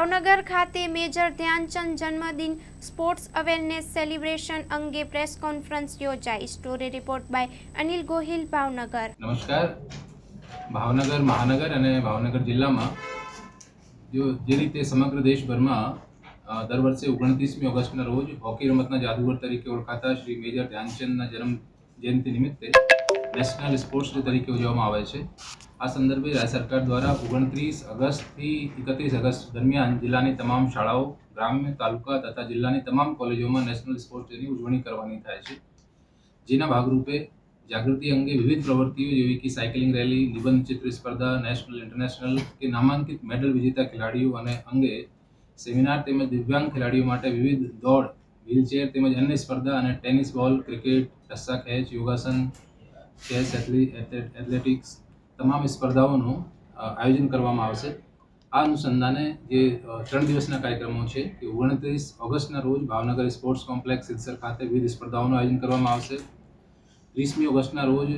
ભાવનગર ખાતે મેજર ધ્યાનચંદ જન્મદિન sports awareness celebration અંગે પ્રેસ કોન્ફરન્સ યોજાઈ. Story report by Anil Gohil, Bhavnagar. નમસ્કાર. ભાવનગર મહાનગર અને ભાવનગર જિલ્લામાં જે રીતે સમગ્ર દેશભરમાં દર વર્ષે 29મી ઓગસ્ટના રોજ હોકી રમતના જાદુગર તરીકે ઓળખાતા શ્રી મેજર ધ્યાનચંદના જન્મ જયંતિ નિમિત્તે નેશનલ સ્પોર્ટ્સ ડે તરીકે ઉજવવામાં આવે છે. આ સંદર્ભે રાજ્ય સરકાર દ્વારા 29 ઓગસ્ટથી 31 ઓગસ્ટ દરમિયાન જિલ્લાની તમામ શાળાઓ, ગ્રામ્ય, તાલુકા તથા જિલ્લાની તમામ કોલેજોમાં નેશનલ સ્પોર્ટ્સ ડેની ઉજવણી કરવાની થાય છે. જેના ભાગરૂપે જાગૃતિ અંગે વિવિધ પ્રવૃત્તિઓ જેવી કે સાયકલિંગ રેલી, નિબંધ ચિત્ર સ્પર્ધા, નેશનલ, ઇન્ટરનેશનલ કે નામાંકિત મેડલ વિજેતા ખેલાડીઓ અને અંગે સેમિનાર તેમજ દિવ્યાંગ ખેલાડીઓ માટે વિવિધ દોડ, વ્હીલચેર તેમજ અન્ય સ્પર્ધા અને ટેનિસ બોલ, ક્રિકેટ, રસ્સા ખેંચ, યોગાસન, ચેસ, એથ્લેટિક્સ તમામ સ્પર્ધાઓનું આયોજન કરવામાં આવશે. આ અનુસંધાને જે 3 દિવસના કાર્યક્રમો છે કે 29 ઓગસ્ટના રોજ ભાવનગર સ્પોર્ટ્સ કોમ્પ્લેક્સ સિદ્ધસર ખાતે વિવિધ સ્પર્ધાઓનું આયોજન કરવામાં આવશે. 30મી ઓગસ્ટના રોજ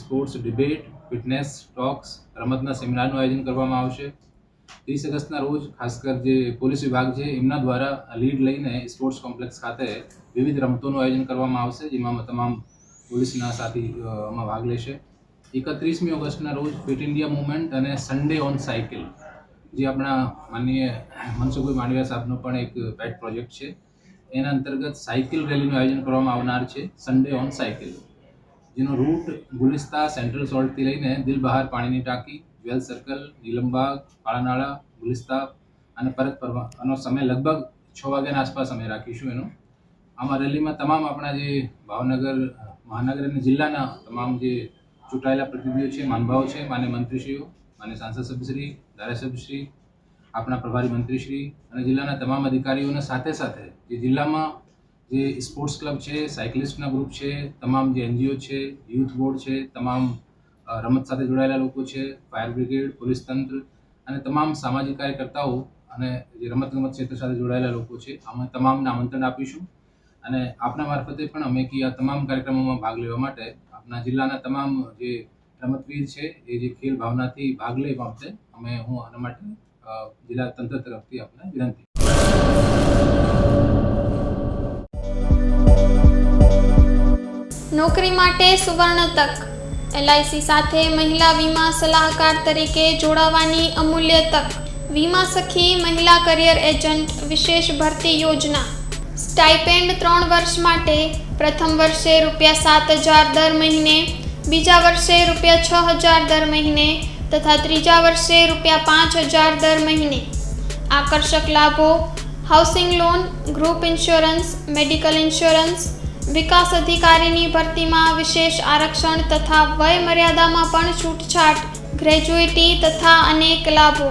સ્પોર્ટ્સ ડિબેટ, ફિટનેસ ટોક્સ, રમતના સેમિનારનું આયોજન કરવામાં આવશે. 30 ઓગસ્ટના રોજ ખાસ કર જે પોલીસ વિભાગ છે એમના દ્વારા લીડ લઈને સ્પોર્ટ્સ કોમ્પ્લેક્સ ખાતે વિવિધ રમતોનું આયોજન કરવામાં આવશે, જેમાં તમામ પોલીસના સાથી આમાં ભાગ લેશે. 31મી ઓગસ્ટના રોજ ફિટ ઇન્ડિયા મૂવમેન્ટ અને સન્ડે ઓન સાયકલ, જે આપણા માનનીય મનસુખભાઈ માંડવિયા સાહેબનો પણ એક પેટ પ્રોજેક્ટ છે, એના અંતર્ગત સાયકલ રેલીનું આયોજન કરવામાં આવનાર છે, સન્ડે ઓન સાયકલ, જેનો રૂટ ગુલિસ્તા સેન્ટ્રલ સોલ્ટથી લઈને દિલ બહાર પાણીની ટાંકી, જ્વેલ સર્કલ, નીલમબાગ, કાળાનાળા, ગુલિસ્તા અને પરત ફરવાનો સમય લગભગ 6 વાગ્યાના આસપાસ અમે રાખીશું એનો. આમાં રેલીમાં તમામ આપણા જે ભાવનગર મહાનગર અને જિલ્લાના તમામ જે ચૂંટાયેલા પ્રતિનિધિઓ છે, માનભાવો છે, માન્ય મંત્રીશ્રીઓ, માન્ય સાંસદ સભ્યશ્રી, ધારાસભ્યશ્રી, આપણા પ્રભારી મંત્રીશ્રી અને જિલ્લાના તમામ અધિકારીઓને સાથે સાથે જે જિલ્લામાં જે સ્પોર્ટ્સ ક્લબ છે, સાયકલિસ્ટના ગ્રુપ છે, તમામ જે NGO છે, યુથ બોર્ડ છે, તમામ રમત સાથે જોડાયેલા લોકો છે, ફાયર બ્રિગેડ, પોલીસ તંત્ર અને તમામ સામાજિક કાર્યકર્તાઓ અને જે રમતગમત ક્ષેત્ર સાથે જોડાયેલા લોકો છે, અમે તમામને આમંત્રણ આપીશું. અને આપના મારફતે પણ અમે આ તમામ કાર્યક્રમોમાં ભાગ લેવા માટે આપણા જિલ્લાના તમામ જે રમતવીર છે એ જે ખેલ ભાવનાથી ભાગ લે બાબતે હું આના માટે જિલ્લા તંત્ર તરફથી આપને વિનંતી. નોકરી માટે સુવર્ણ તક. LIC સાથે મહિલા વીમા સલાહકાર તરીકે જોડાવાની અમૂલ્ય તક. વીમા સખી મહિલા કરિયર એજન્ટ વિશેષ ભરતી યોજના. સ્ટાઇપેન્ડ 3 વર્ષ માટે. પ્રથમ વર્ષે ₹7,000 દર મહિને, બીજા વર્ષે ₹6,000 દર મહિને તથા ત્રીજા વર્ષે ₹5,000 દર મહિને. આકર્ષક લાભો: housing loan, group insurance, medical insurance. વિકાસ અધિકારીની ભરતીમાં વિશેષ આરક્ષણ તથા વય મર્યાદામાં પણ છૂટછાટ, ગ્રેજ્યુઇટી તથા અનેક લાભો.